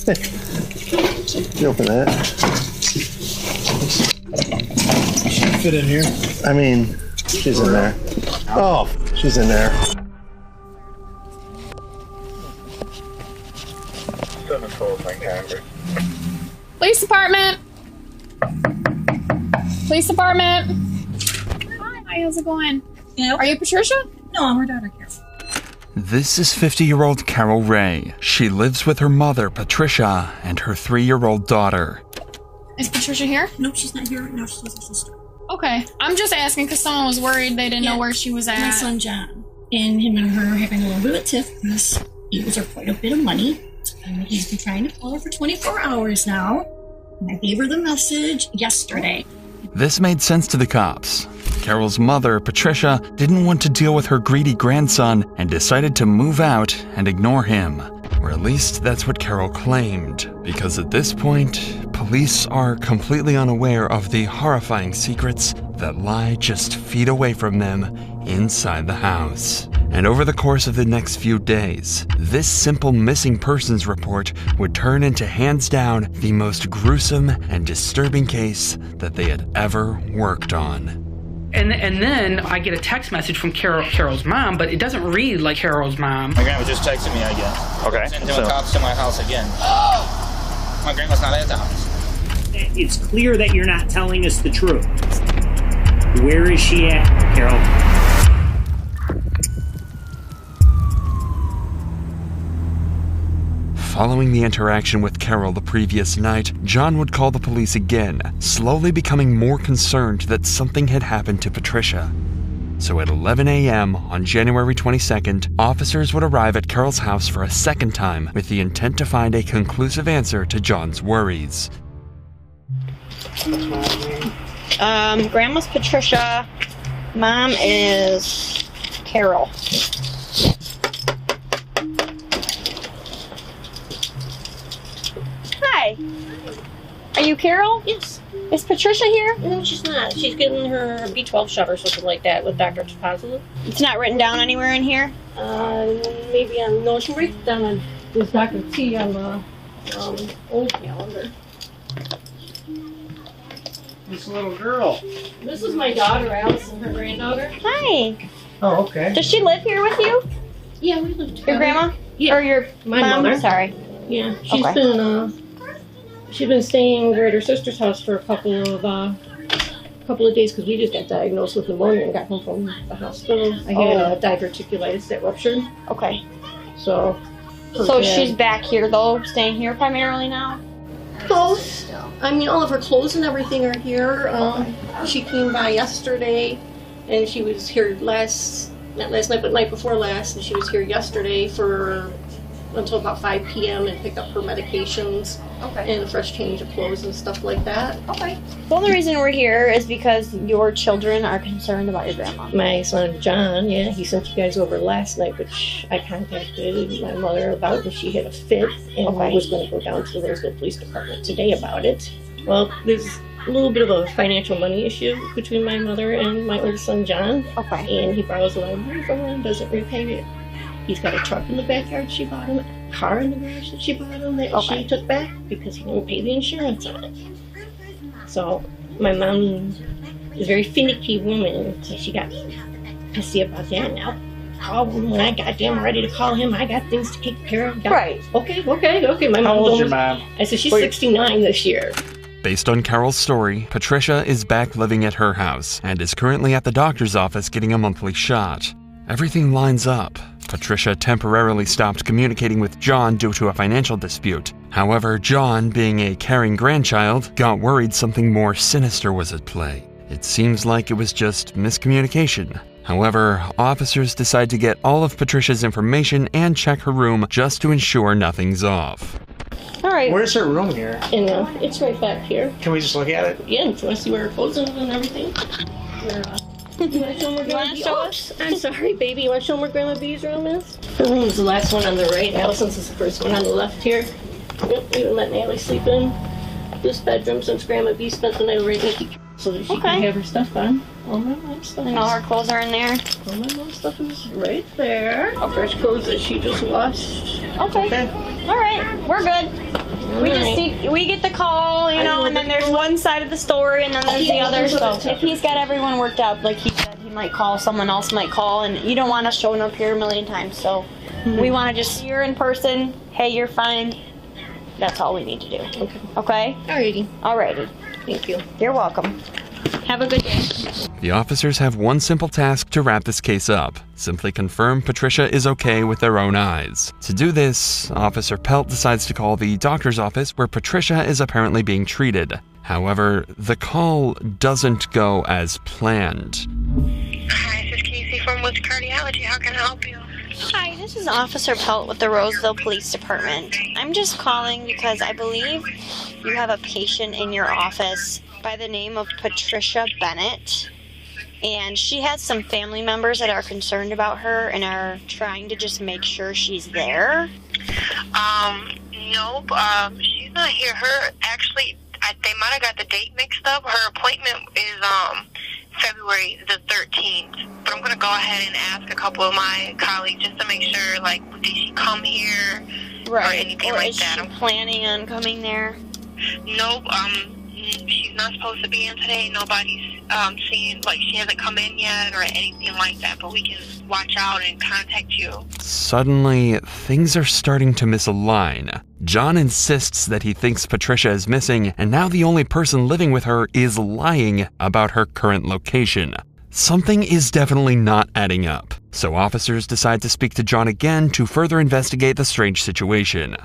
You open that. She can fit in here. I mean, she's in there. Oh, she's in there. Police department. Police department. Hi, how's it going? Yeah. Are you Patricia? No, I'm her daughter, Carol. This is 50-year-old Carol Rey. She lives with her mother, Patricia, and her 3-year-old daughter. Is Patricia here? No, she's not here right now. She's with her sister. Okay. I'm just asking because someone was worried they didn't know where she was at. My son, John. And him and her are having a little bit of a tiff because he owes her quite a bit of money. And he's been trying to call her for 24 hours now. And I gave her the message yesterday. This made sense to the cops. Carol's mother, Patricia, didn't want to deal with her greedy grandson and decided to move out and ignore him. Or at least that's what Carol claimed, because at this point, police are completely unaware of the horrifying secrets that lie just feet away from them inside the house. And over the course of the next few days, this simple missing persons report would turn into hands down the most gruesome and disturbing case that they had ever worked on. And then I get a text message from Carol's mom, but it doesn't read like Carol's mom. My grandma just texted me again. Okay. Sending cops to my house again. My grandma's not at the house. It's clear that you're not telling us the truth. Where is she at, Carol? Following the interaction with Carol the previous night, John would call the police again, slowly becoming more concerned that something had happened to Patricia. So at 11 a.m. on January 22nd, officers would arrive at Carol's house for a second time with the intent to find a conclusive answer to John's worries. Grandma's Patricia. Mom is Carol. Hi. Are you Carol? Yes. Is Patricia here? No, she's not. She's getting her B12 shot or something like that with Dr. Positive. It's not written down anywhere in here? Maybe on, no, she writes down on this Dr. T on the old calendar. This little girl. This is my daughter, Allison, her granddaughter. Hi. Oh, okay. Does she live here with you? Yeah, we live together. Your grandma? Yeah. Or your My mom? mother. Sorry. Yeah, she's been staying at her sister's house for a couple of days because we just got diagnosed with pneumonia and got home from the hospital. I had diverticulitis that ruptured. Okay. So she's back here though, staying here primarily now? Clothes. I mean, all of her clothes and everything are here. She came by yesterday, and she was here not last night, but night before last, and she was here yesterday until about 5 p.m. and picked up her medications and a fresh change of clothes and stuff like that. Okay. The only reason we're here is because your children are concerned about your grandma. My son, John, he sent you guys over last night, which I contacted my mother about, and she had a fit, and I was going to go down to the Roseville Police Department today about it. Well, there's a little bit of a financial money issue between my mother and my oldest son, John. Okay. And he borrows a lot of money from her and doesn't repay it. He's got a truck in the backyard she bought him, a car in the garage that she bought him that she took back because he didn't pay the insurance on it. So my mom is a very finicky woman, so she got pissy about that. Now, call him when I goddamn ready to call him. I got things to take care of. Right. Okay. My mom. How old's your mom? I said she's 69 this year. Based on Carol's story, Patricia is back living at her house and is currently at the doctor's office getting a monthly shot. Everything lines up. Patricia temporarily stopped communicating with John due to a financial dispute. However, John, being a caring grandchild, got worried something more sinister was at play. It seems like it was just miscommunication. However, officers decide to get all of Patricia's information and check her room just to ensure nothing's off. All right. Where's her room here? And it's right back here. Can we just look at it? Yeah, if you want to see where her clothes are and everything. You want to show us? I'm sorry, baby. You want to show them where Grandma B's room is? Her room is the last one on the right. Allison's is the first one on the left here. Yep, we were letting Allie sleep in this bedroom since Grandma B spent the night right with so that she can have her stuff on. All my mom's stuff. And all her clothes are in there? All my mom's stuff is right there. Fresh clothes that she just washed. Okay. All right. We're good. We get the call, you know, and then there's one side of the story and then there's the other. So if he's got everyone worked out, like he said, he might call, someone else might call, and you don't want us showing up here a million times. So we want to just see her in person. Hey, you're fine. That's all we need to do. Okay? Alrighty. Alrighty. Thank you. You're welcome. Have a good day. The officers have one simple task to wrap this case up. Simply confirm Patricia is okay with their own eyes. To do this, Officer Pelt decides to call the doctor's office where Patricia is apparently being treated. However, the call doesn't go as planned. Hi, this is Casey from Woods Cardiology. How can I help you? Hi, this is Officer Pelt with the Roseville Police Department. I'm just calling because I believe you have a patient in your office by the name of Patricia Bennett, and she has some family members that are concerned about her and are trying to just make sure she's there. Nope, she's not here. They might have got the date mixed up. Her appointment is, February the 13th, but I'm going to go ahead and ask a couple of my colleagues just to make sure, like, did she come here or anything like that. Is she planning on coming there? Nope, she's not supposed to be in today. Nobody's seeing, like, she hasn't come in yet or anything like that, but we can watch out and contact you. Suddenly, things are starting to misalign. John insists that he thinks Patricia is missing, and now the only person living with her is lying about her current location. Something is definitely not adding up, so officers decide to speak to John again to further investigate the strange situation.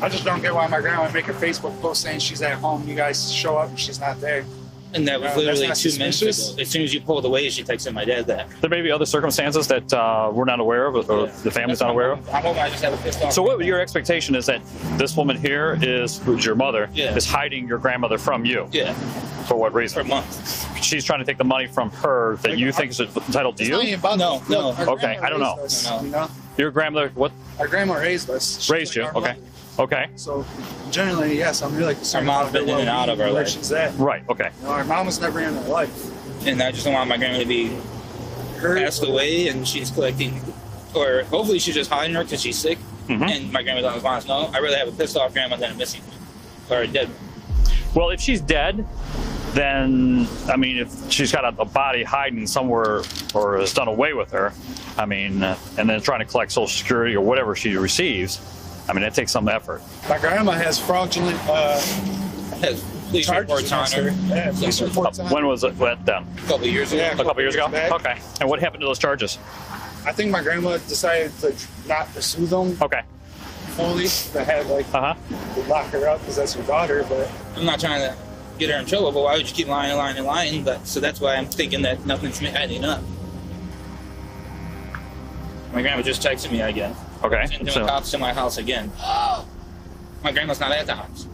I just don't get why my grandma would make a Facebook post saying she's at home. You guys show up and she's not there. And that was literally 2 minutes ago. As soon as you pulled away, she texted my dad that. There may be other circumstances that we're not aware of, or the family's not aware of. I'm hoping I just have a pissed off. So what your expectation is that this woman here who's your mother, is hiding your grandmother from you? Yeah. For what reason? For months. She's trying to take the money from her that you think is entitled to you? No. Okay, I don't know. No. Your grandmother, what? Our grandma raised us. Raised you, okay. Okay. So, generally, yes, I'm really concerned. Our mom's been in and out of our life. She's at. Right, okay. You know, our mom was never in our life. And I just don't want my grandma to be passed away and she's collecting, or hopefully she's just hiding her because she's sick and my grandma doesn't want to know. I'd rather have a pissed off grandma than a missing or dead. Well, if she's dead, then, I mean, if she's got a body hiding somewhere or has done away with her, I mean, and then trying to collect Social Security or whatever she receives, I mean, that takes some effort. My grandma has fraudulent police reports on her. Yeah, police reports on her. When was it then? A couple of years ago. Yeah, A couple years ago? back. Okay. And what happened to those charges? I think my grandma decided to not pursue them fully. They had, like, to lock her up because that's her daughter, but... I'm not trying to get her in trouble, but why would you keep lying? But so that's why I'm thinking that nothing's adding up. My grandma just texted me again. Okay. Sending cops to my house again. My grandma's not at the house.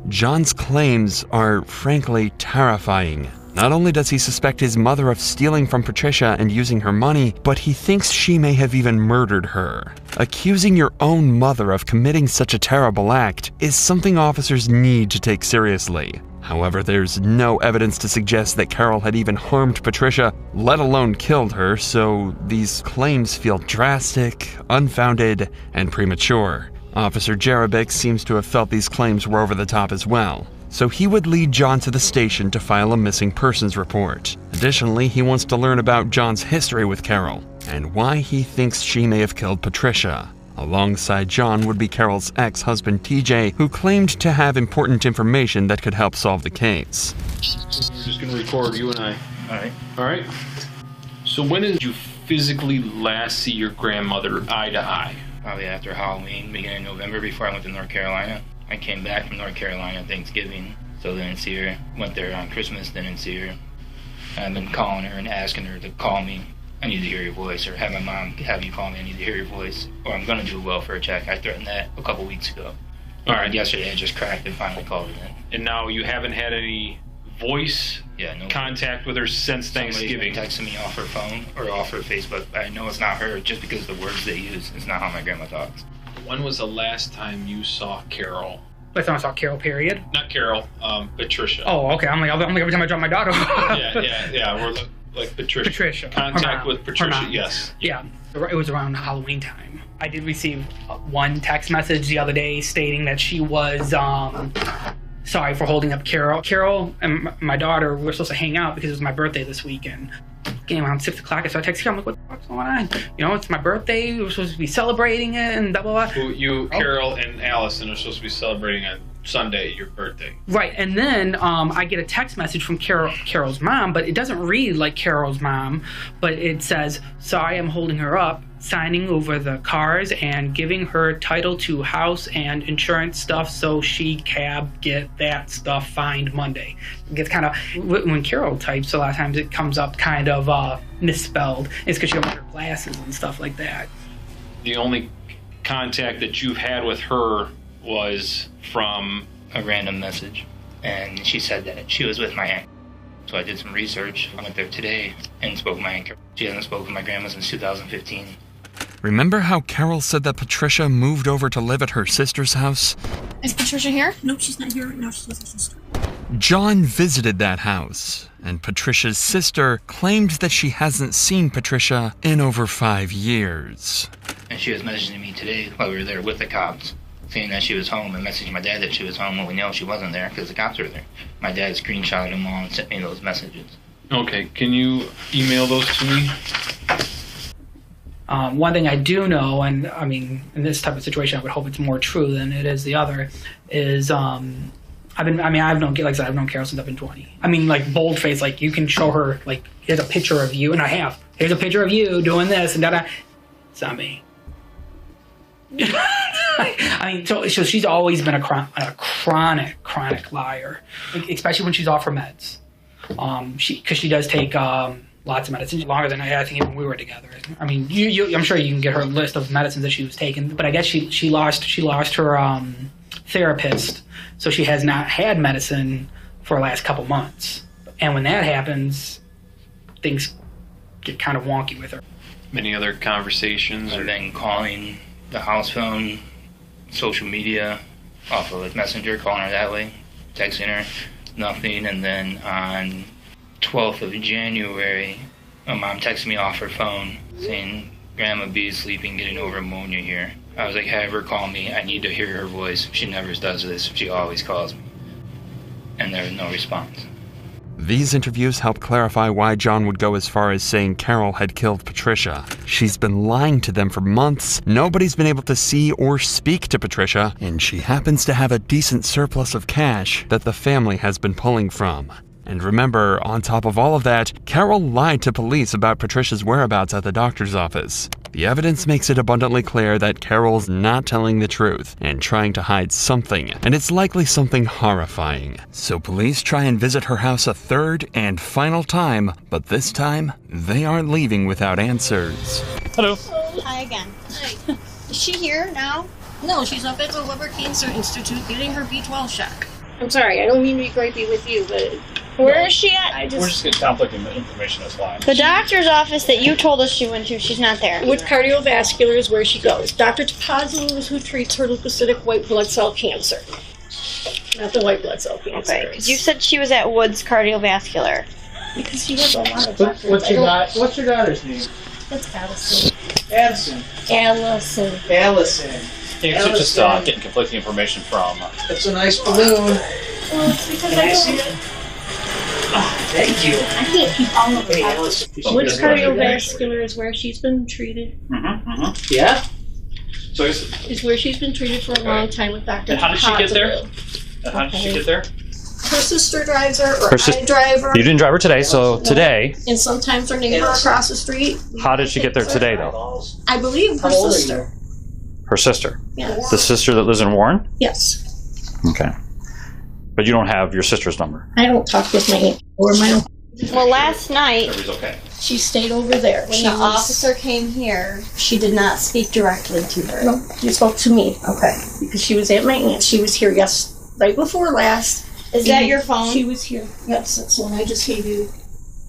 John's claims are frankly terrifying. Not only does he suspect his mother of stealing from Patricia and using her money, but he thinks she may have even murdered her. Accusing your own mother of committing such a terrible act is something officers need to take seriously. However, there's no evidence to suggest that Carol had even harmed Patricia, let alone killed her, so these claims feel drastic, unfounded, and premature. Officer Jerebick seems to have felt these claims were over the top as well, so he would lead John to the station to file a missing persons report. Additionally, he wants to learn about John's history with Carol, and why he thinks she may have killed Patricia. Alongside John would be Carol's ex-husband TJ, who claimed to have important information that could help solve the case. We're just going to record you and I. All right. So when did you physically last see your grandmother eye to eye? Probably after Halloween, beginning of November, before I went to North Carolina. I came back from North Carolina Thanksgiving, so didn't see her. Went there on Christmas, didn't see her. I've been calling her and asking her to call me. I need to hear your voice, or have my mom have you call me, I need to hear your voice, or I'm going to do a welfare check. I threatened that a couple weeks ago. All right. Yesterday I just cracked and finally called it in. And now you haven't had any voice contact with her since Thanksgiving? Somebody's been texting me off her phone or off her Facebook. I know it's not her just because of the words they use. It's not how my grandma talks. When was the last time you saw Carol? Last time I saw Carol, period. Not Carol, Patricia. Oh, okay. I'm like every time I drop my daughter. yeah. Like Patricia. Patricia. Contact with Patricia, yes. Yeah, it was around Halloween time. I did receive one text message the other day stating that she was sorry for holding up Carol. Carol and my daughter were supposed to hang out because it was my birthday this weekend. Getting around 6 o'clock, I started texting her. I'm like, what the fuck's going on? You know, it's my birthday. We were supposed to be celebrating it and blah, blah, blah. You, Carol, and Allison are supposed to be celebrating on Sunday, your birthday. Right, and then I get a text message from Carol's mom, but it doesn't read like Carol's mom, but it says, sorry, I'm holding her up, signing over the cars and giving her title to house and insurance stuff so she can get that stuff fined Monday. It gets kind of, when Carol types, a lot of times it comes up kind of misspelled. It's because she doesn't wear glasses and stuff like that. The only contact that you've had with her was from a random message, and she said that she was with my aunt. So I did some research. I went there today and spoke with my aunt. She hasn't spoken with my grandma since 2015. Remember how Carol said that Patricia moved over to live at her sister's house? Is Patricia here? No, she's not here right now. She's with her sister. John visited that house, and Patricia's sister claimed that she hasn't seen Patricia in over 5 years. And she was messaging me today while we were there with the cops, saying that she was home, and messaging my dad that she was home when we know she wasn't there because the cops were there. My dad screenshotted them all and sent me those messages. Okay, can you email those to me? One thing I do know, and I mean, in this type of situation, I would hope it's more true than it is the other, is I've known Carol since I've been 20. I mean, like, boldface, like, you can show her, like, here's a picture of you, and I have. Here's a picture of you doing this, and da-da. It's not me. I mean, so she's always been a chronic liar, especially when she's off her meds. Because she does take lots of medicine, longer than I think even we were together. I mean, I'm sure you can get her a list of medicines that she was taking, but I guess she lost her therapist, so she has not had medicine for the last couple months. And when that happens, things get kind of wonky with her. Any other conversations? I've been calling the house phone, social media, off of like Messenger, calling her that way, texting her, nothing. And then on 12th of January, my mom texted me off her phone saying, Grandma B is sleeping, getting over pneumonia here. I was like, have her call me. I need to hear her voice. She never does this. She always calls me. And there was no response. These interviews help clarify why John would go as far as saying Carol had killed Patricia. She's been lying to them for months, nobody's been able to see or speak to Patricia, and she happens to have a decent surplus of cash that the family has been pulling from. And remember, on top of all of that, Carol lied to police about Patricia's whereabouts at the doctor's office. The evidence makes it abundantly clear that Carol's not telling the truth and trying to hide something, and it's likely something horrifying. So police try and visit her house a third and final time, but this time, they aren't leaving without answers. Hello. Hi again. Hi. Is she here now? No, she's up at the Liver Cancer Institute getting her B12 shot. I'm sorry, I don't mean to be gripey with you, but... Where is she at? We're just getting conflicting information, that's fine. The doctor's office that you told us she went to, she's not there. With cardiovascular is where she goes. Dr. Tapazzi is who treats her leukocytic white blood cell cancer. Not the white blood cell cancer. Okay, because you said she was at Woods Cardiovascular. Because she has a lot of doctors. What's your daughter's name? That's Allison. Addison. Allison. Allison. It's just getting conflicting information from... That's a nice balloon. Well, it's because Can I see it? Oh, thank you. I can't keep all of Hey, it. Allison. Woods Cardiovascular is where she's been treated. Yeah? So Is where she's been treated for a long time with Dr. And how did she get there? Her sister drives her, or I drive her. You didn't drive her today, so today... And sometimes her neighbor across the street. How did she get there today, though? I believe her sister. Her sister? Yes. The sister that lives in Warren? Yes. Okay. But you don't have your sister's number? I don't talk with my aunt or my uncle. Well, last night, Okay. She stayed over there. when the officer came here, she did not speak directly to her. No, she spoke to me. Okay. Because she was at my aunt. She was here, right before last. Is that your phone? She was here. Yes, that's the one I just gave you.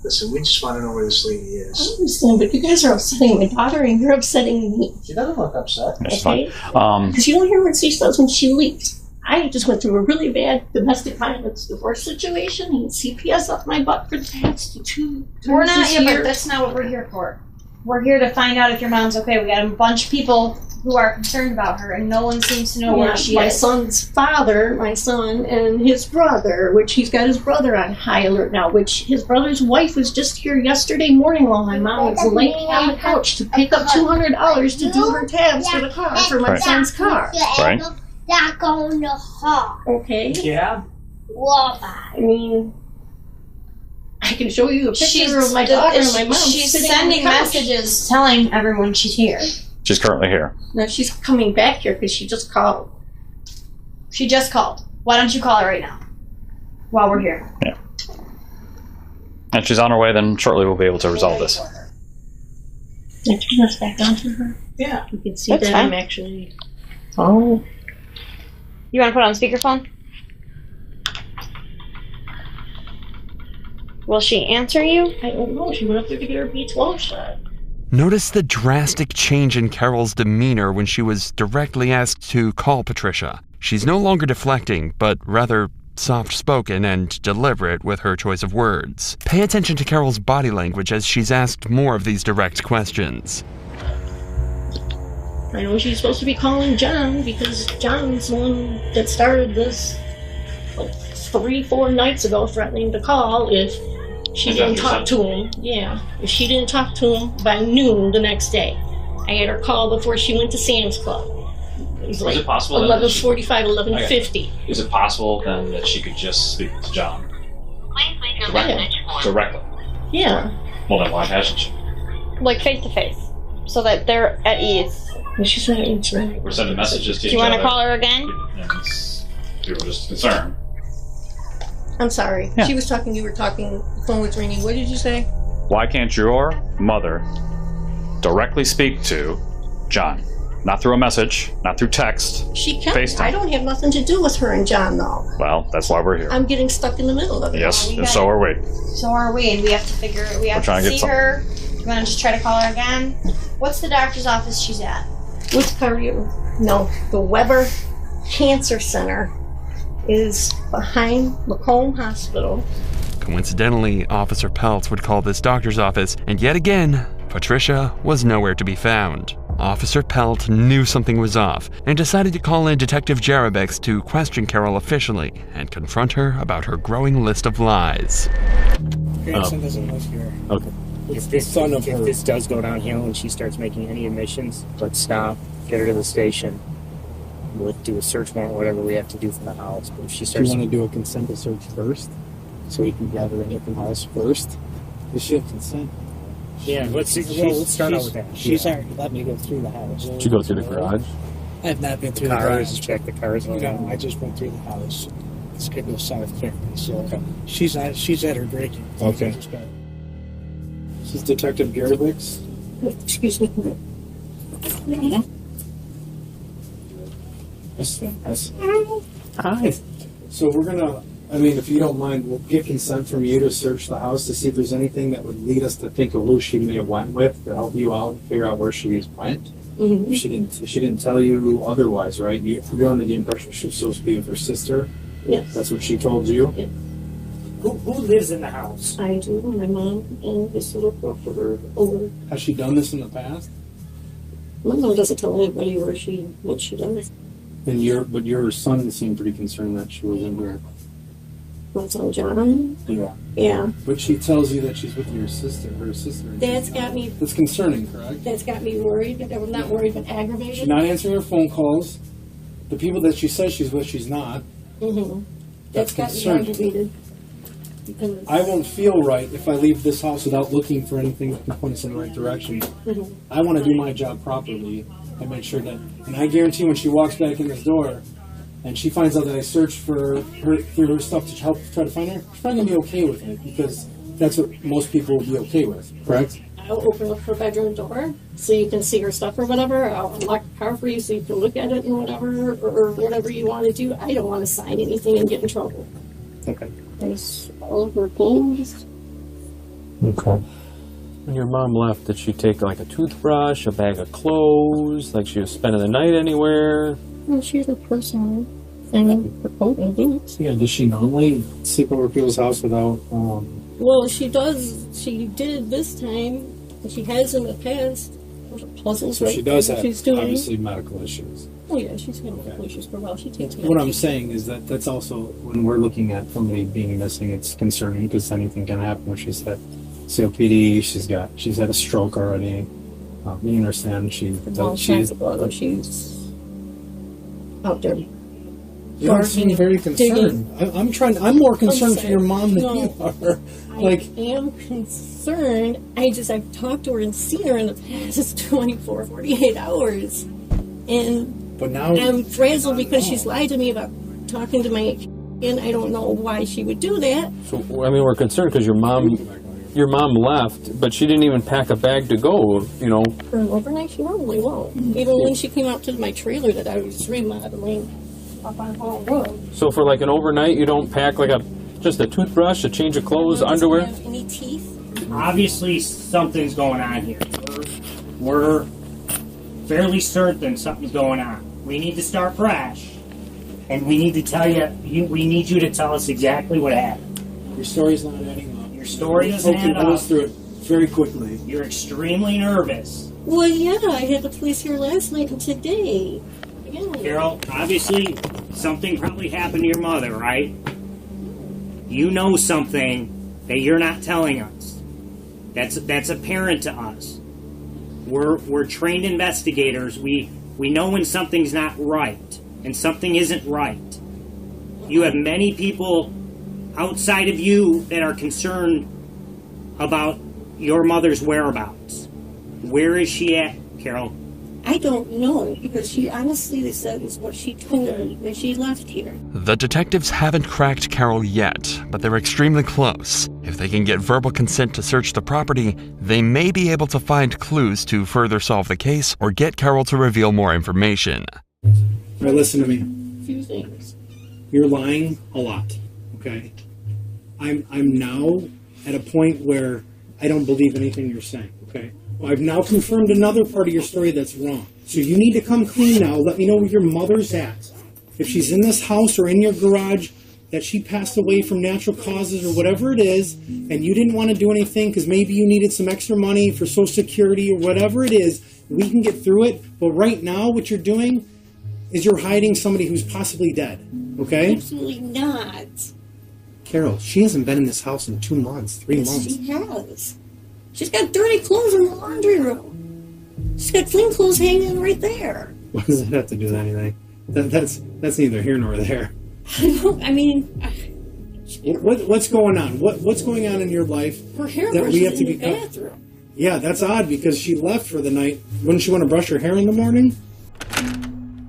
Listen, we just want to know where this lady is. I understand, but you guys are upsetting my daughter and you're upsetting me. She doesn't look upset. That's Okay. fine. Because you don't hear what she says when she leaves. I just went through a really bad domestic violence divorce situation and CPS up my butt for the past 2 We're not this here, year. but that's not what we're here for. We're here to find out if your mom's okay. We got a bunch of people who are concerned about her, and no one seems to know where she my is. son's father, my son, and his brother, which he's got his brother on high alert now, which his brother's wife was just here yesterday morning while my mom was laying on the couch to pick up $200 to do her tabs for the car, for my son's car. Right. Okay? Yeah. I mean, I can show you a picture of my daughter and my mom. She's sitting on the sending couch. messages telling everyone she's here. She's currently here. No, she's coming back here because she just called. She just called. Why don't you call her right now? While we're here. Yeah. And she's on her way, then shortly we'll be able to resolve this. Can I turn this back on to her? Yeah. You can see That's that fine. I'm actually... Oh. You want to put on speakerphone? Will she answer you? I don't know. She went up there to get her B12 shot. Notice the drastic change in Carol's demeanor when she was directly asked to call Patricia. She's no longer deflecting, but rather soft-spoken and deliberate with her choice of words. Pay attention to Carol's body language as she's asked more of these direct questions. I know she's supposed to be calling John because John's the one that started this like 3-4 nights ago, threatening to call if she didn't talk to him. Yeah, if she didn't talk to him by noon the next day. I had her call before she went to Sam's Club. It was like 11:45, 11:50. Is it possible then that she could just speak to John? Directly? Yeah. Well, then why hasn't she? Like face to face, so that they're at ease. She's not answering. We're sending messages to Do each you want other. to call her again? People are just concerned. I'm sorry. Yeah. She was talking, you were talking, the phone was ringing. What did you say? Why can't your mother directly speak to John? Not through a message, not through text. She can. FaceTime. I don't have nothing to do with her and John, though. Well, that's why we're here. I'm getting stuck in the middle of it. Yes, we and got so it. are we. So are we, and we have to figure. We have trying to to get see her. You want to just try to call her again? What's the doctor's office she's at? Which cardio? No, the Weber Cancer Center is behind Macomb Hospital. Coincidentally, Officer Peltz would call this doctor's office, and yet again, Patricia was nowhere to be found. Officer Pelt knew something was off and decided to call in Detective Jarabix to question Carol officially and confront her about her growing list of lies. Grandson doesn't live here. Okay. If this does go downhill and she starts making any admissions, let's stop, get her to the station. We'll do a search warrant, whatever we have to do for the house. But if she starts, Do you want to do a consent to search first, so we can gather it at the house first? Does she have consent? yeah, let's start out with that. She's already let me go through the house. Did you go through the garage? I have not been through the Cars, garage. check the cars. No, I just went through the house. It's good to South Carolina. So she's at her breaking. Okay. This is Detective Garabix. Excuse me. Yes. Hi. So we're gonna, if you don't mind, we'll get consent from you to search the house to see if there's anything that would lead us to think of who she may have went with to help you out and figure out where she went. Mm-hmm. She didn't tell you otherwise, right? You're under the impression she was supposed to be with her sister. Yes. That's what she told you. Yeah. Who lives in the house? I do. My mom and this little girl for her over. Has she done this in the past? My mom doesn't tell anybody what she does. And your son seemed pretty concerned that she was in here. What's on John? Yeah. Yeah. But she tells you that she's with her sister. That's got me. That's concerning, correct? That's got me worried. I'm not worried, but aggravated. She's not answering her phone calls. The people that she says she's with, she's not. Mm-hmm. That's got me concerning. aggravated. Because I won't feel right if I leave this house without looking for anything that can point us in the right direction. Mhm. I want to do my job properly and make sure that. And I guarantee when she walks back in this door, and she finds out that I searched for her stuff to help try to find her, she's not going to be okay with it because that's what most people would be okay with, correct? I'll open up her bedroom door so you can see her stuff or whatever. I'll unlock the car for you so you can look at it and whatever, or whatever you want to do. I don't want to sign anything and get in trouble. Okay. There's all of her things. Okay. When your mom left, did she take like a toothbrush, a bag of clothes, like she was spending the night anywhere? Well, she's a personal and her coat and boots. Yeah, does she normally sleep over people's house without, Well, she does. She did this time, and she has in the past. Those are puzzles, so right? she does have, She's doing. obviously, medical issues. Oh yeah, she's had medical issues for a while. She takes What I'm saying is that that's also, when we're looking at somebody being missing, it's concerning because anything can happen when she's had COPD, she's had a stroke already. You understand, she's out there. You don't seem very concerned. I'm more concerned for your mom than you are. I am concerned. I've talked to her and seen her in the past 24, 48 hours. But now I'm frazzled because she's lied to me about talking to my, and I don't know why she would do that. So, I mean, we're concerned because your mom left, but she didn't even pack a bag to go, you know. For an overnight, she normally won't. Even when she came out to my trailer that I was remodeling up on Hall Road. So for like an overnight, you don't pack like just a toothbrush, a change of clothes, underwear? Doesn't have any teeth. Obviously, something's going on here. We're fairly certain something's going on. We need to start fresh, and we need to tell we need you to tell us exactly what happened. Your story's not adding up. Your story doesn't add up. Go through it very quickly. You're extremely nervous. Well, yeah, I had the police here last night and today. Yeah. Carol, obviously, something probably happened to your mother, right? You know something that you're not telling us. That's apparent to us. We're trained investigators. We know when something's not right and something isn't right. You have many people outside of you that are concerned about your mother's whereabouts. Where is she at, Carol? I don't know, because she honestly said is what she told me when she left here. The detectives haven't cracked Carol yet, but they're extremely close. If they can get verbal consent to search the property, they may be able to find clues to further solve the case or get Carol to reveal more information. All right, listen to me. A few things. You're lying a lot, okay? I'm now at a point where I don't believe anything you're saying, okay? Well, I've now confirmed another part of your story that's wrong. So you need to come clean now. Let me know where your mother's at. If she's in this house or in your garage, that she passed away from natural causes or whatever it is, and you didn't want to do anything because maybe you needed some extra money for Social Security or whatever it is, we can get through it. But right now, what you're doing is you're hiding somebody who's possibly dead, okay? Absolutely not. Carol, she hasn't been in this house in 2 months, 3 Yes, months. she has. She's got dirty clothes in the laundry room. She's got clean clothes hanging right there. What does that have to do with anything? That's neither here nor there. I mean, What's going on? What's going on in your life her hair that brush we is have to in be? the bathroom. Yeah, that's odd because she left for the night. Wouldn't she want to brush her hair in the morning?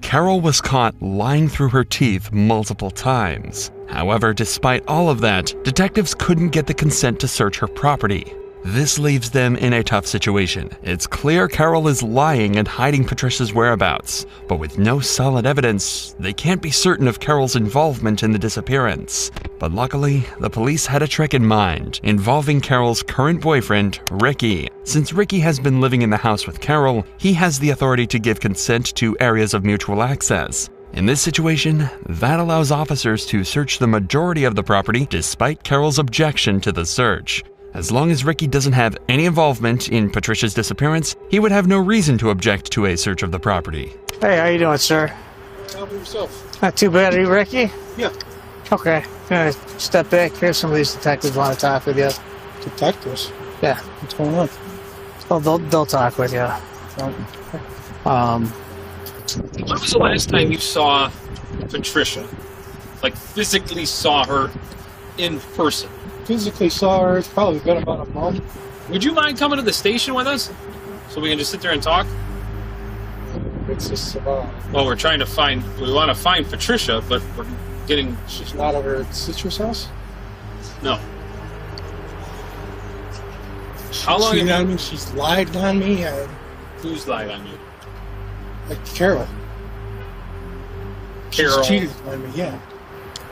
Carol was caught lying through her teeth multiple times. However, despite all of that, detectives couldn't get the consent to search her property. This leaves them in a tough situation. It's clear Carol is lying and hiding Patricia's whereabouts, but with no solid evidence, they can't be certain of Carol's involvement in the disappearance. But luckily, the police had a trick in mind, involving Carol's current boyfriend, Ricky. Since Ricky has been living in the house with Carol, he has the authority to give consent to areas of mutual access. In this situation, that allows officers to search the majority of the property despite Carol's objection to the search. As long as Ricky doesn't have any involvement in Patricia's disappearance, he would have no reason to object to a search of the property. Hey, how you doing, sir? How about yourself? Not too bad. Are you Ricky? Yeah. Okay. Gonna step back here. Some of these detectives want to talk with you. Detectives? Yeah. What's going on? Oh, they'll talk with you. When was the last time you saw Patricia? Like, physically saw her in person? Physically saw her. It's probably been about a month. Would you mind coming to the station with us? So we can just sit there and talk? It's just Well, we're trying to find... We want to find Patricia, but we're getting... She's not over at sister's house? No. How long... I mean, she's lied on me. Who's lied on you? Like Carol. Carol? She's cheated on me, yeah.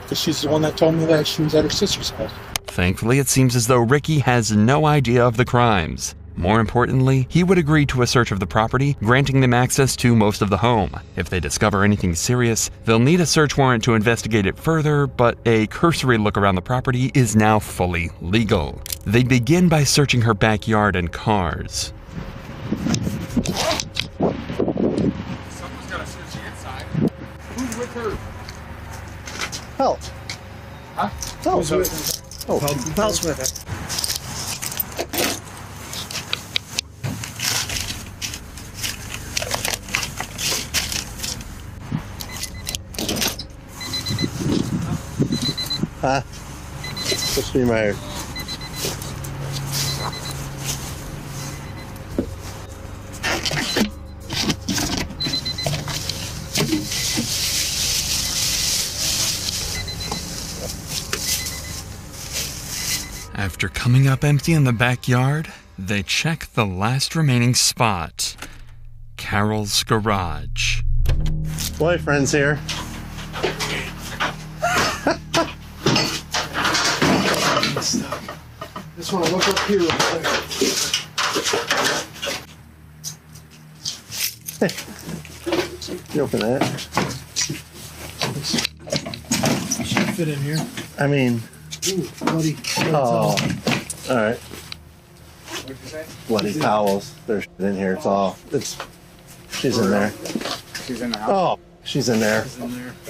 Because she's the one that told me that she was at her sister's house. Thankfully, it seems as though Ricky has no idea of the crimes. More importantly, he would agree to a search of the property, granting them access to most of the home. If they discover anything serious, they'll need a search warrant to investigate it further, but a cursory look around the property is now fully legal. They begin by searching her backyard and cars. Someone's gotta search the inside. Who's with her? Help. Huh? Help. Oh, Pelt's with her. Huh? Supposed to be my... After coming up empty in the backyard, they check the last remaining spot, Carol's garage. Boyfriend's here. Just want to look up here real quick. You open that? Should fit in here. I mean... Ooh, bloody. Oh. Alright. What'd you say? Bloody towels. There's shit in here. It's all... She's in there. She's in the house. Oh, she's in there.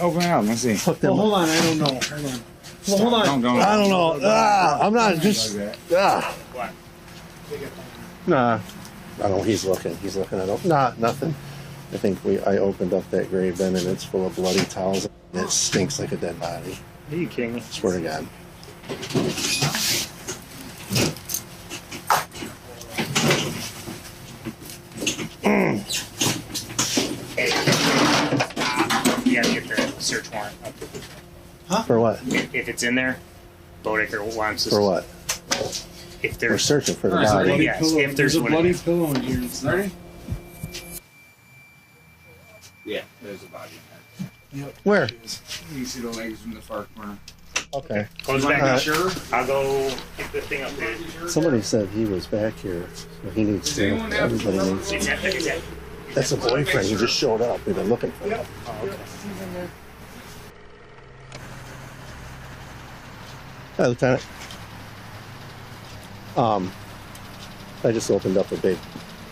Open it up. Let's see. Well, hold on. I don't know. Hold on. Well, hold on. Don't. I don't know. I'm not just... What? Nah. I don't. He's looking. He's looking. I don't. Nah, nothing. I think I opened up that grave bin and it's full of bloody towels and it stinks like a dead body. Are you kidding me? Swear to God. You gotta get the search warrant up. Huh? For what? If it's in there, Bodecker wants us. For what? If there's We're searching for the There's a body. bloody Yes, pillow. if There's there's a one bloody in there. pillow in here. Ready? Yeah, there's a body in there. Yep. Where? You see the legs from the far corner. Okay. Close back up. Sure. I'll go get the thing up there. Somebody said he was back here. So he needs to. Everybody needs to. Exactly. That's a boyfriend who just showed up. We've been looking for him. Oh, okay. Hi, Lieutenant. I just opened up a big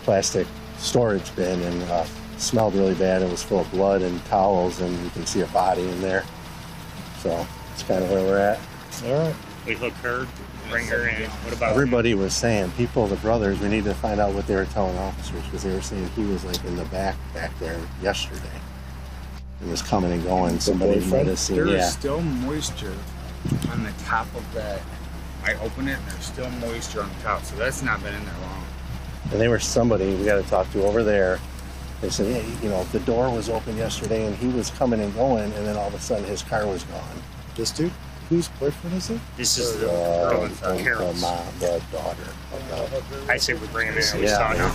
plastic storage bin and smelled really bad. It was full of blood and towels, and you can see a body in there. So it's kind of where we're at. All right. We hook her, bring her in. What about Everybody was saying, people, the brothers, we need to find out what they were telling officers, because they were saying he was like in the back there yesterday. He was coming and going. Somebody might have seen. There's Yeah. still moisture on the top of that. I open it and there's still moisture on the top, so that's not been in there long. And they were somebody we got to talk to over there. They said, yeah, you know, the door was open yesterday and he was coming and going, and then all of a sudden his car was gone. This dude? Whose boyfriend is it? This is the girl in Carol's. The daughter. I say we bring him in and we Yeah. saw him.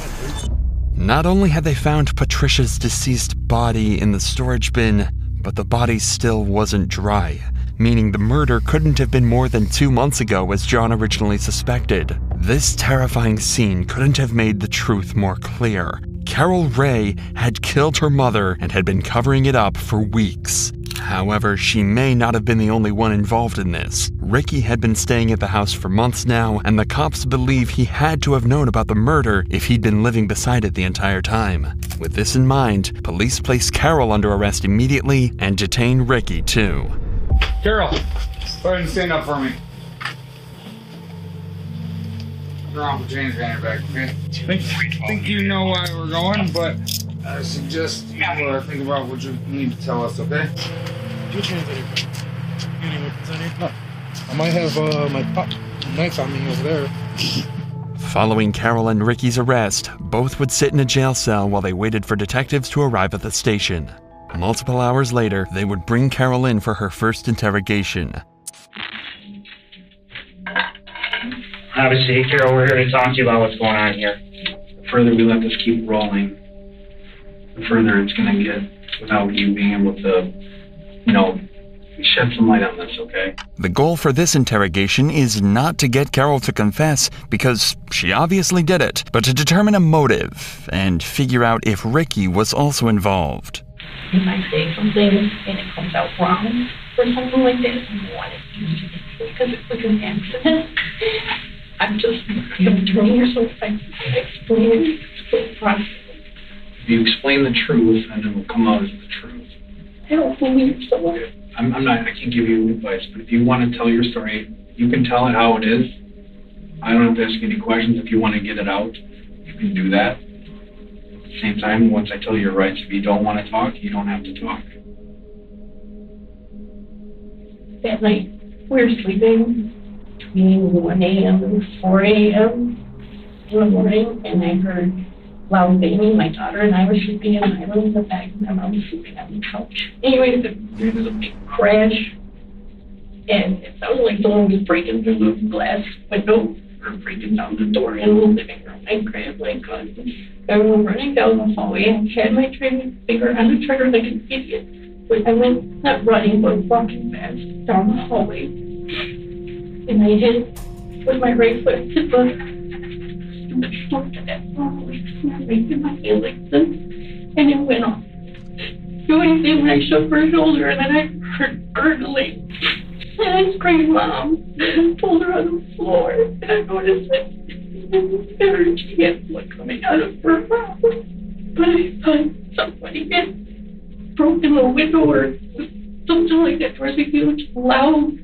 Not only had they found Patricia's deceased body in the storage bin, but the body still wasn't dry, meaning the murder couldn't have been more than 2 months ago as John originally suspected. This terrifying scene couldn't have made the truth more clear. Carol Rey had killed her mother and had been covering it up for weeks. However, she may not have been the only one involved in this. Ricky had been staying at the house for months now, and the cops believe he had to have known about the murder if he'd been living beside it the entire time. With this in mind, police place Carol under arrest immediately and detain Ricky too. Carol, go ahead and stand up for me. Wrong with James Vanderbeck, okay? Think you know why we're going, but I suggest you think about what you need to tell us, okay? You translated. Any weapons on here? No. I might have my knife on me over there. Following Carol and Ricky's arrest, both would sit in a jail cell while they waited for detectives to arrive at the station. Multiple hours later, they would bring Carol in for her first interrogation. Obviously, Carol, we're here to talk to you about what's going on here. The further we let this keep rolling, the further it's going to get without you being able to, Shed some light on this, okay? The goal for this interrogation is not to get Carol to confess, because she obviously did it, but to determine a motive and figure out if Ricky was also involved. You might say something and it comes out wrong or something like that. I don't want it because it was an accident. I'm telling you so I explain the process. If you explain the truth, then it will come out as the truth. I don't believe so. I can't give you advice, but if you want to tell your story, you can tell it how it is. I don't have to ask you any questions. If you want to get it out, you can do that. At the same time, once I tell you your rights, if you don't want to talk, you don't have to talk. That night, we were sleeping between 1 a.m. and 4 a.m. in the morning, and I heard loud banging. My daughter and I were sleeping in my room in the back, and my mom was sleeping on the couch. Anyway, there was a big crash, and it sounded like someone was breaking through the glass window or breaking down the door in the living room. I grabbed my gun. I went running down the hallway and had my finger on the trigger like an idiot. But I went, not running, but walking fast down the hallway. And I hit, with my right foot, hit the stupid to that hallway, making my hand like this, and it went off. Doing thing when I shook her shoulder, and then I heard gurgling. And I screamed, "Mom!" and pulled her on the floor, and I noticed that energy had blood coming out of her mouth. But I thought somebody had broken the window or something like that. There was a huge, loud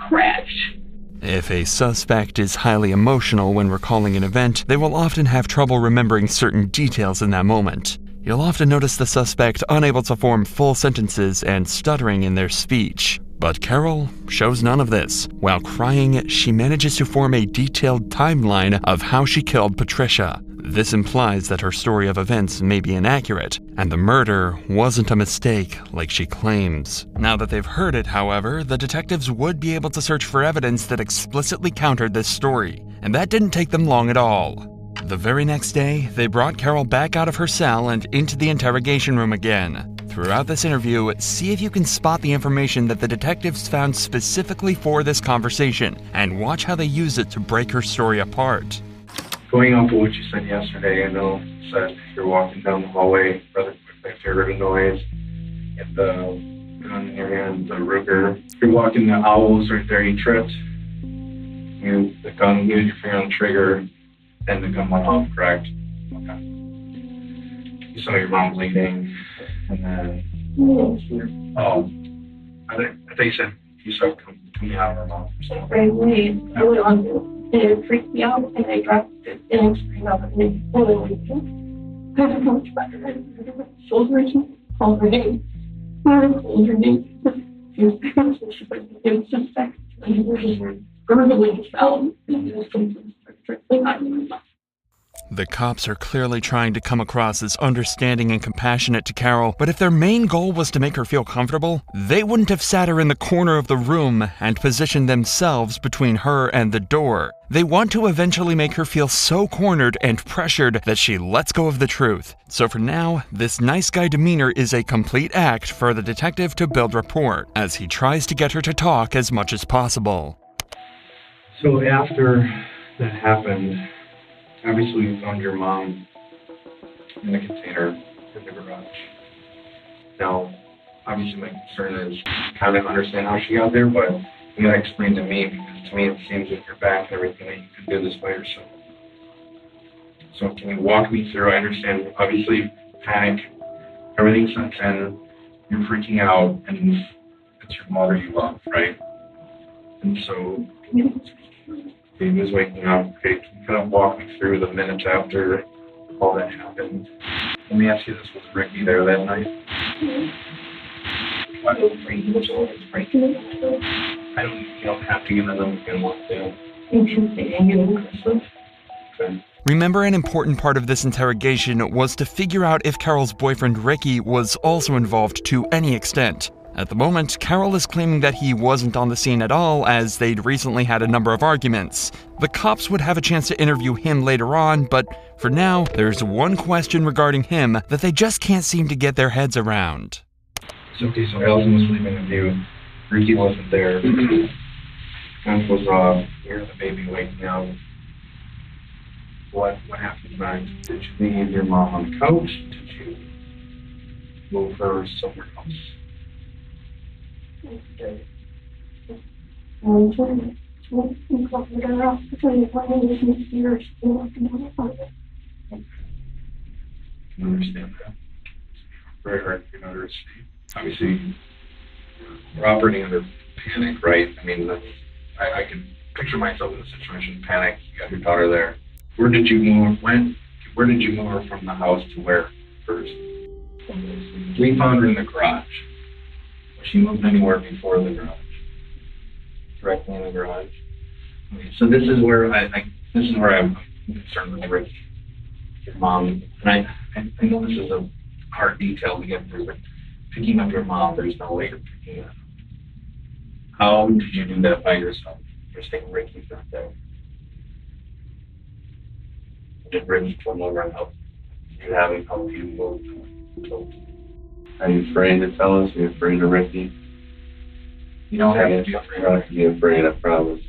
crash. If a suspect is highly emotional when recalling an event, they will often have trouble remembering certain details in that moment. You'll often notice the suspect unable to form full sentences and stuttering in their speech. But Carol shows none of this. While crying, she manages to form a detailed timeline of how she killed Patricia. This implies that her story of events may be inaccurate, and the murder wasn't a mistake like she claims. Now that they've heard it, however, the detectives would be able to search for evidence that explicitly countered this story, and that didn't take them long at all. The very next day, they brought Carol back out of her cell and into the interrogation room again. Throughout this interview, see if you can spot the information that the detectives found specifically for this conversation, and watch how they use it to break her story apart. Going off of what you said yesterday, I know you said you're walking down the hallway, rather quickly after you heard a noise, and the gun in your hand, the Ruger. You're walking the owls right there, you tripped. You used your finger on the trigger, and the gun went off, correct? Okay. You saw your mom bleeding, and then, I thought you said you saw it coming out of her mouth. Right away, I went on and it freaked me out, and I dropped it, and I screamed out, and it was I don't know much better. I told her to call her name. I told her name. She was it was just back, and it was gurgling sound, and it was something trickling out of my mouth. The cops are clearly trying to come across as understanding and compassionate to Carol, but if their main goal was to make her feel comfortable, they wouldn't have sat her in the corner of the room and positioned themselves between her and the door. They want to eventually make her feel so cornered and pressured that she lets go of the truth. So for now, this nice guy demeanor is a complete act for the detective to build rapport, as he tries to get her to talk as much as possible. So after that happened, obviously we found your mom in the container in the garage. Now, obviously my concern is kind of understand how she got there, but you gotta explain to me, because to me it seems with your back and everything that you could do this by yourself. So can you walk me through? I understand, obviously, panic, everything sets in, you're freaking out, and it's your mother you love, right? And so, baby was waking up. Okay, can you kind of walk me through the minutes after all that happened? Let me ask you this, was Ricky there that night? You don't have to give them if you don't want to. Okay. Remember, an important part of this interrogation was to figure out if Carol's boyfriend Ricky was also involved to any extent. At the moment, Carol is claiming that he wasn't on the scene at all, as they'd recently had a number of arguments. The cops would have a chance to interview him later on, but for now, there's one question regarding him that they just can't seem to get their heads around. So, okay, so Allison was sleeping with you. Ricky wasn't there. Gun was off. Here's the baby waking up. What happened next? Did you leave your mom on the couch? Did you move her somewhere else? I understand that. Very hard to get under his feet. Obviously, we're operating under panic, right? I mean, I can picture myself in a situation, panic. You got your daughter there. Where did you move? Where did you move her from the house to where first? We found her in the garage. She moved anywhere before the garage. Directly in the garage. Okay, so this is where I'm concerned with Ricky. Your mom, and I know this is a hard detail to get through, but picking up your mom, there's no way you're picking up. How did you do that by yourself? You're saying Ricky's not there. Did Ricky come over and help? Did you have him help you move? Are you afraid to tell us? Are you afraid of Ricky? You don't have to be afraid. You don't have to be afraid, I promise.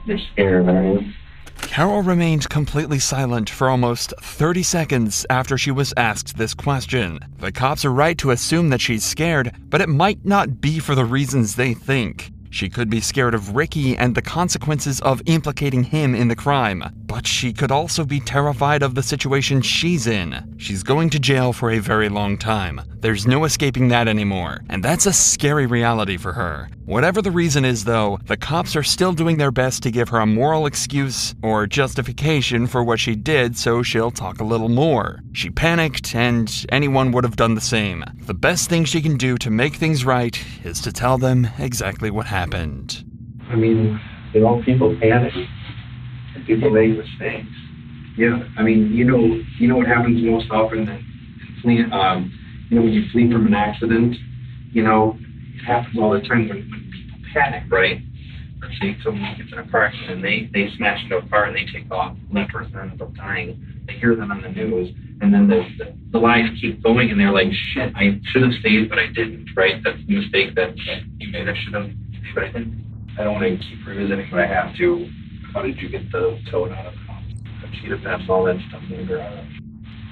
You're scared, aren't you? Carol remained completely silent for almost 30 seconds after she was asked this question. The cops are right to assume that she's scared, but it might not be for the reasons they think. She could be scared of Ricky and the consequences of implicating him in the crime, but she could also be terrified of the situation she's in. She's going to jail for a very long time. There's no escaping that anymore, and that's a scary reality for her. Whatever the reason is, though, the cops are still doing their best to give her a moral excuse or justification for what she did, so she'll talk a little more. She panicked, and anyone would have done the same. The best thing she can do to make things right is to tell them exactly what happened. I mean, people panic. And people make mistakes. Yeah, I mean, you know what happens most often than fleeing, when you flee from an accident, it happens all the time when people panic, right? Let's say someone gets in a car accident and they smash into a car and they take off, and that person ends up dying. They hear them on the news, and then the lies keep going, and they're like, shit, I should have stayed, but I didn't, right? That's the mistake that you made. I should have stayed, but I didn't. I don't want to keep revisiting, but I have to. How did you get the toad out of the house? The cheetah passed all that stuff in the garage.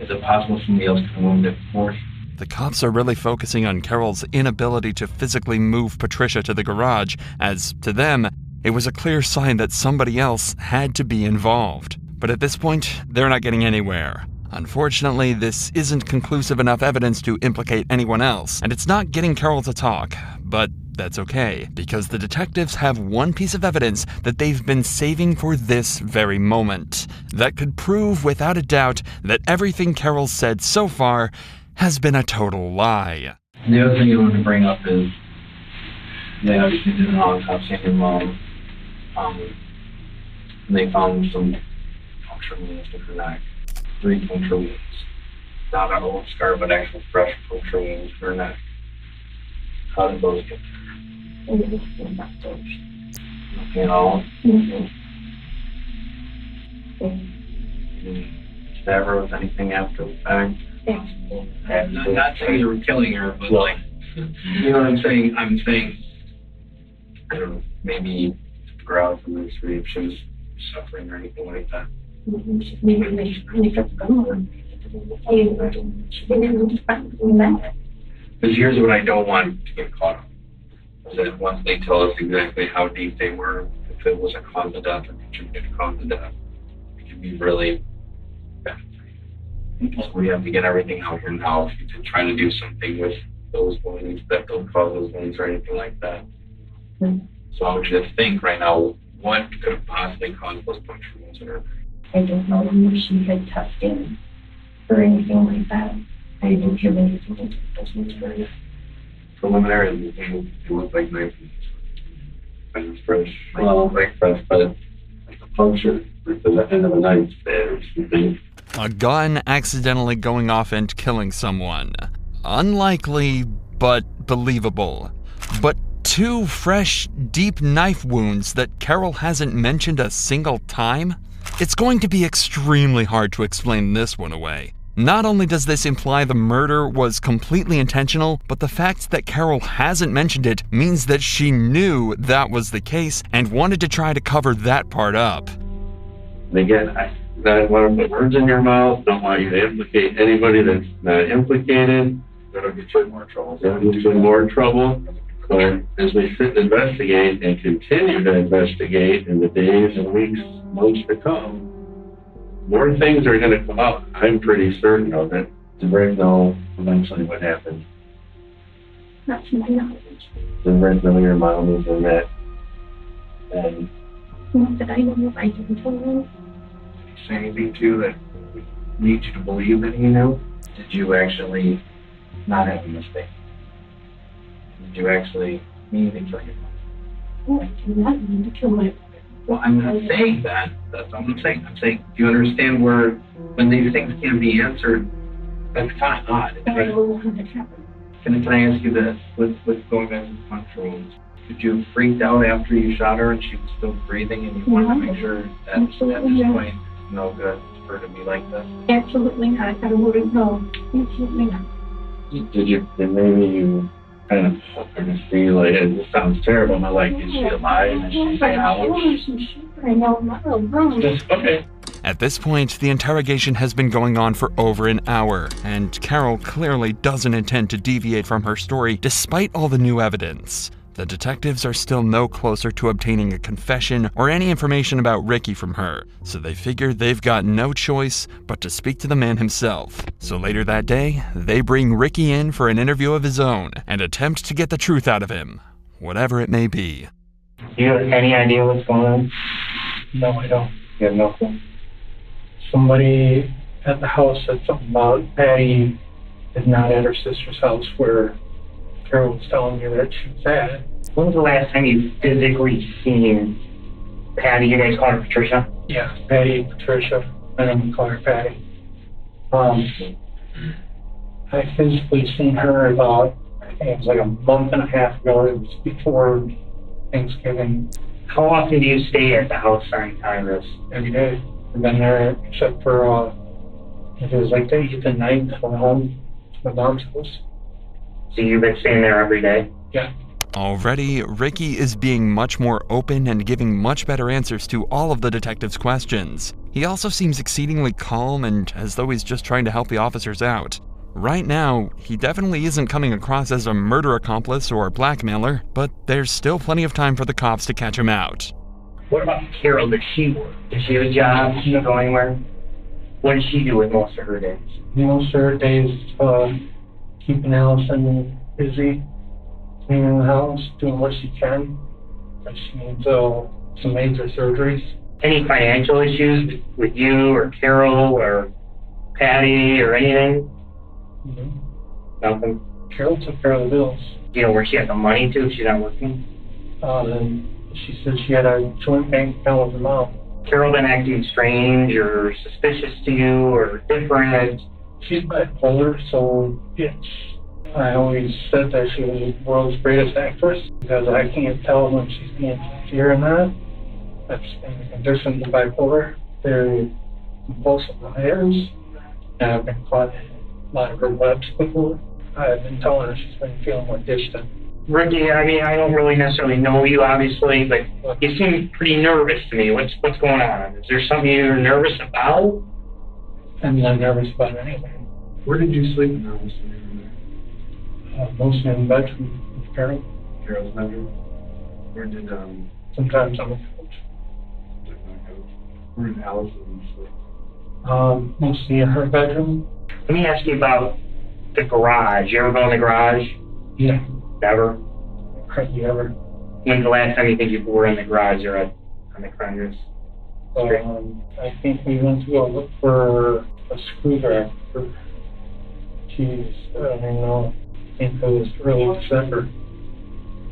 Is it possible somebody else could have moved it for you? The cops are really focusing on Carol's inability to physically move Patricia to the garage, as, to them, it was a clear sign that somebody else had to be involved. But at this point, they're not getting anywhere. Unfortunately, this isn't conclusive enough evidence to implicate anyone else, and it's not getting Carol to talk, but that's okay, because the detectives have one piece of evidence that they've been saving for this very moment, that could prove without a doubt that everything Carol said so far has been a total lie. The other thing I want to bring up is they obviously did an autopsy on your mom. They found some puncture wounds in her neck, 3 puncture wounds. Not an old scar, but actual fresh puncture wounds in her neck. How did those get there? Nothing at all? Never was anything after the fact? I'm not saying you were killing her, but you know what I'm saying? I'm saying, I don't know, maybe her out from the street if she was suffering or anything like that. Because here's what I don't want to get caught up. Is that once they tell us exactly how deep they were, if it was a cause of death or contributed to cause of death, it could be really bad. So we have to get everything out here now if you did try to do something with those wounds that don't cause those wounds or anything like that. So I want you to think right now, what could have possibly caused those puncture wounds in her? I don't know if she had testing or anything like that. I didn't hear anything like those wounds for her. Preliminary, it looked like knife wounds. Fresh. Well, like fresh, but like a puncture at the end of a knife there or something. A gun accidentally going off and killing someone. Unlikely, but believable. But 2 fresh, deep knife wounds that Carol hasn't mentioned a single time? It's going to be extremely hard to explain this one away. Not only does this imply the murder was completely intentional, but the fact that Carol hasn't mentioned it means that she knew that was the case and wanted to try to cover that part up. Again, I don't want to put words in your mouth, don't want you to implicate anybody that's not implicated. That'll get you in more trouble. That'll get you in more trouble. But as we sit and investigate and continue to investigate in the days and weeks, months to come, more things are going to come out. I'm pretty certain of it. To Rick know eventually what happened. That's my knowledge. To Rick know your mom was in that. And Not that I know if I didn't tell him. say anything too that leads you to believe that he knew? Did you actually not have a mistake? Did you actually mean to kill your mom? Oh, I did not mean to kill my mother. Well, I'm not saying that. That's what I'm saying. I'm saying, do you understand where, when these things can't be answered, that's kind of odd. I don't know how that happened. Can I ask you this? With going back to the punch wounds, did you freak out after you shot her and she was still breathing and you wanted to make sure that at this point it's no good for her to be like this? Absolutely not. I wouldn't know. Absolutely not. Did maybe you kind of hope her to see, like, it just sounds terrible, but like, is she alive? Is she saying I know, no. Okay. At this point, the interrogation has been going on for over an hour, and Carol clearly doesn't intend to deviate from her story despite all the new evidence. The detectives are still no closer to obtaining a confession or any information about Ricky from her, so they figure they've got no choice but to speak to the man himself. So later that day, they bring Ricky in for an interview of his own and attempt to get the truth out of him, whatever it may be. Do you have any idea what's going on? No, I don't. You have no clue. Somebody at the house said something about Patty is not at her sister's house where Carol was telling me that she was at. When was the last time you physically seen Patty? You guys call her Patricia? Yeah, Patty, Patricia. I don't call her Patty. I physically seen her about, I think it was like a month and a half ago. It was before Thanksgiving. How often do you stay at the house during time this? Every day. I've been there except for, if it was like the 8th and 9th, I went home to my mom's house. So you've been staying there every day? Yeah. Already, Ricky is being much more open and giving much better answers to all of the detectives' questions. He also seems exceedingly calm and as though he's just trying to help the officers out. Right now, he definitely isn't coming across as a murder accomplice or blackmailer, but there's still plenty of time for the cops to catch him out. What about Carol? Does she work? Does she have a job? Does she go anywhere? What does she do with most of her days? Most of her days, keeping Allison busy, cleaning the house, doing what she can. She needs some major surgeries. Any financial issues with you or Carol or Patty or anything? Mm-hmm. Nothing? Carol took care of the bills. Do you know where she has the money to if she's not working? She said she had a joint bank account with her mom. Carol been acting strange or suspicious to you or different? She's bipolar, so yes. I always said that she was the world's greatest actress because I can't tell when she's being sincere or not. That's in the condition of bipolar. They're compulsive liars, and I've been caught in a lot of her webs before. I've been telling her she's been feeling more distant. Ricky, I mean, I don't really necessarily know you, obviously, but you seem pretty nervous to me. What's going on? Is there something you're nervous about? I'm not nervous about anything. Where did you sleep in the house when you were there? Mostly in the bedroom with Carol. Carol's bedroom? Where did, sometimes on the couch. Where did Allison sleep? Mostly in her bedroom. Let me ask you about the garage. You ever go in the garage? Yeah. Never? Hardly ever. When's the last time you think you were in the garage or on the crime? I think we went to go look for a screwdriver. Jeez, I don't even know. I think it was early December.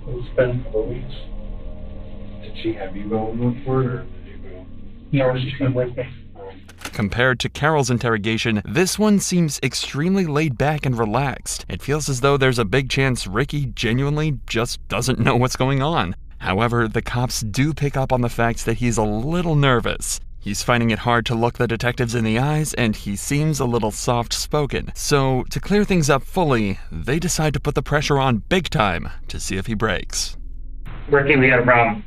It's been a couple of weeks. Did she have you go and look for it, or did you go? No, she came with me. Compared to Carol's interrogation, this one seems extremely laid back and relaxed. It feels as though there's a big chance Ricky genuinely just doesn't know what's going on. However, the cops do pick up on the fact that he's a little nervous. He's finding it hard to look the detectives in the eyes, and he seems a little soft-spoken. So, to clear things up fully, they decide to put the pressure on big time to see if he breaks. Ricky, we got a problem.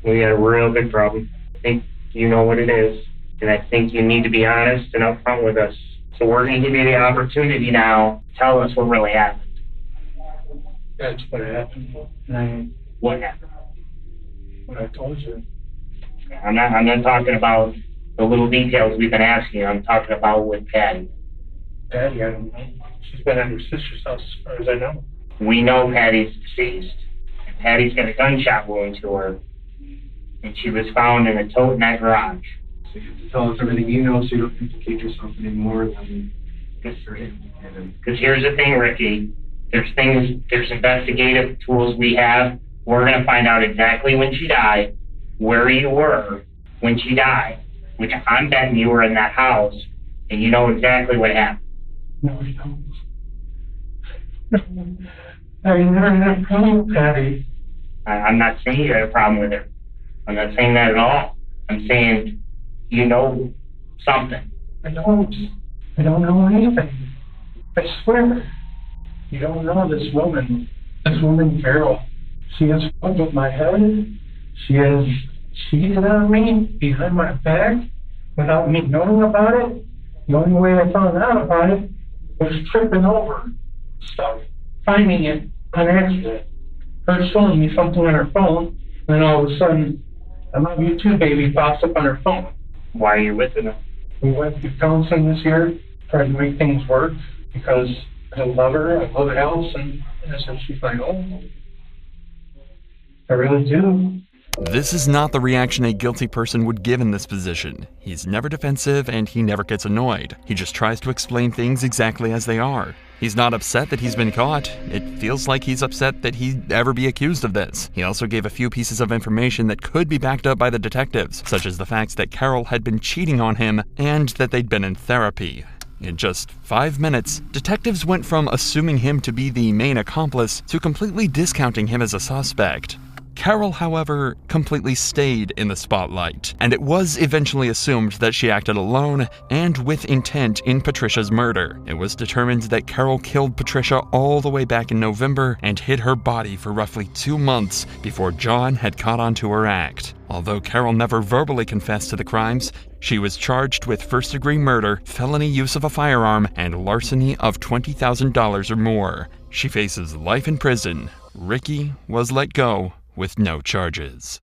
We got a real big problem. I think you know what it is, and I think you need to be honest and upfront with us. So we're going to give you the opportunity now to tell us what really happened. That's what happened. What happened? What I told you. I'm not talking about the little details we've been asking you. I'm talking about with Patty. Patty, I don't know. She's been at her sister's house as far as I know. We know Patty's deceased. And Patty's got a gunshot wound to her. And she was found in a tote in that garage. So you have to tell us everything you know so you don't implicate yourself anymore than you're implicated. Because here's the thing, Ricky. There's investigative tools we have. We're going to find out exactly when she died, where you were when she died, which I'm betting you were in that house, and you know exactly what happened. No, you don't. I never had a problem with Patty. I'm not saying you had a problem with her. I'm not saying that at all. I'm saying you know something. I don't know anything. I swear. You don't know this woman, Carol. She has fucked with my head. She has cheated on me behind my back without me knowing about it. The only way I found out about it was tripping over stuff, finding it on accident. Her showing me something on her phone, and then all of a sudden, I love you too, baby, pops up on her phone. Why are you with her? We went through counseling this year, tried to make things work, because I love her, I love Alice, and so she's like, oh, I really do. This is not the reaction a guilty person would give in this position. He's never defensive and he never gets annoyed. He just tries to explain things exactly as they are. He's not upset that he's been caught. It feels like he's upset that he'd ever be accused of this. He also gave a few pieces of information that could be backed up by the detectives, such as the facts that Carol had been cheating on him and that they'd been in therapy. In just 5 minutes, detectives went from assuming him to be the main accomplice to completely discounting him as a suspect. Carol, however, completely stayed in the spotlight, and it was eventually assumed that she acted alone and with intent in Patricia's murder. It was determined that Carol killed Patricia all the way back in November and hid her body for roughly 2 months before John had caught on to her act. Although Carol never verbally confessed to the crimes, she was charged with first-degree murder, felony use of a firearm, and larceny of $20,000 or more. She faces life in prison. Ricky was let go with no charges.